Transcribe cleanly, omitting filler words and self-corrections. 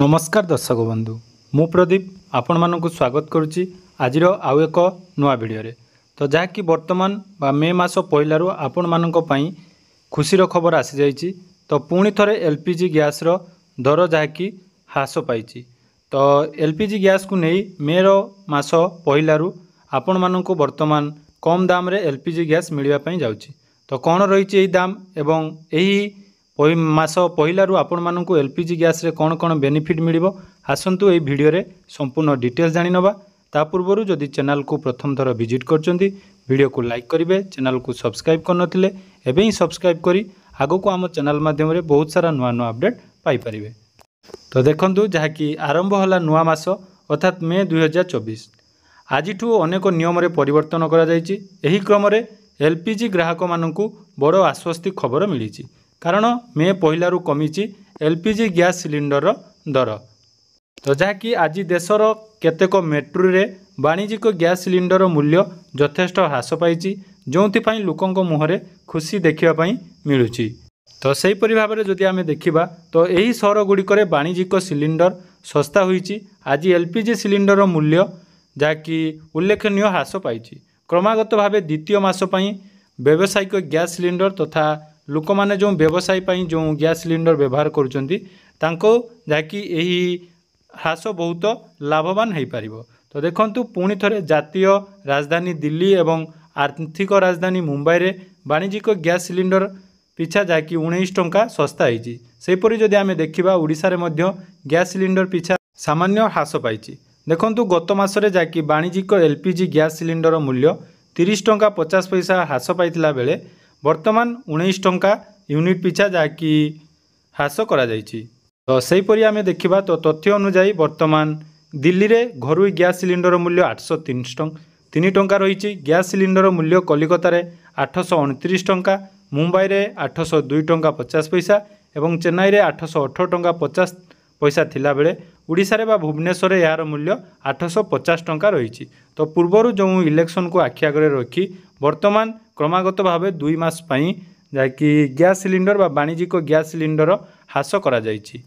नमस्कार दर्शक बंधु मु प्रदीप आपण मानक स्वागत करुच्ची आज आउ एक नुआ भिडियो तो जहाँकि वर्तमान बा मे मास पहलू आपण मानक पई खुशीर खबर आसी जाइए। तो पुणी थरे एलपीजी गैस रो दर जहाँकि ह्रास पाई। तो एलपीजी गैस को नहीं मे रो मास पहलू आपण मानक वर्तमान कम दाम रे एलपीजी गैस मिलवाई जाउची। तो कौन रही दाम एवं यही मास पहलू आपण मानक एलपीजी गैस रे कौन कौन बेनिफिट मिलिबो आसंतु एई भिडियो रे संपूर्ण डिटेल्स जानि नबा। ता पूर्वरु जदि चैनल को प्रथम थर विजिट करचंती वीडियो को लाइक करिवे, चैनल को सब्सक्राइब करनथिले एबे ही सब्सक्राइब करी आगो को आम चैनल माध्यम रे बहुत सारा नुआ नुआ अपडेट पाई परिवे। तो देखंतु जहाँकि आरंभ होला नुआ मास अर्थात मे 2024 आज अनेक नियम रे परिवर्तन करा जायछि। एही क्रम रे एलपीजी ग्राहक मानकु बड़ आश्वस्ति खबर मिली कारण मे पहलू कमी एलपीजी गैस सिलिंडर दर। तो जहाँकि आज देशर केतेक मेट्रो रे वाणिज्यिक गैस सिलिंडर मूल्य यथेष्ट ह्रास पाई जो लोकों मुहरे खुशी देखापी मिलूँ। तो सहीपरि भाव में जदि आम देखा तो यही सहर गुड़िक वाणिज्यिक सिलिंडर सस्ता होईची। आज एलपीजी सिलिंडर मूल्य जहाँकि उल्लेखनीय ह्रास पाई क्रमागत भाव द्वितीय मास व्यावसायिक गैस सिलिंडर तथा लोक मैंने जो व्यवसाय जो गैस सिलिंडर व्यवहार करुँच जहाँकि यही ह्रास बहुत लाभवान हो पार। तो देखंतु पुणी थरे जातीय राजधानी दिल्ली एवं आर्थिक राजधानी मुंबई रे वाणिज्यिक गैस सिलिंडर पिछा जहाँकि 19 टंका सस्ता होईची। सेहीपरि जदि आमे देखिबा ओडिशा रे मध्य गैस सिलिंडर पिछा सामान्य ह्रास पाई। देखंतु गत मासरे जहाँकि वाणिज्यिक एलपीजी गैस सिलिंडर मूल्य 30 टंका 50 पैसा ह्रास पाइतिला बेले वर्तमान 19 टंका यूनिट पिछा जहाँकि ह्रास करा जायछि। तो सेहीपरि आमे देखिबा तो तथ्य अनुसार वर्तमान दिल्ली रे घरोई गैस सिलिंडर मूल्य 803 टंका रही। गैस सिलिंडर मूल्य कलिकता रे 829 टंका, मुंबई रे 802 टंका 50 पैसा एवं चेन्नई रे 818 टंका 50 पैसा थिला बेले ओडिशा रे बा भुवनेश्वर रे यार मूल्य 850 टंका रही। तो पूर्वर जो इलेक्शन को आखि आगे रखी वर्तमान क्रमागत भाव 2 मास पई जहाँकि गैस सिलिंडर बा वाणिज्यिक गैस सिलिंडर ह्रास करा जायछि।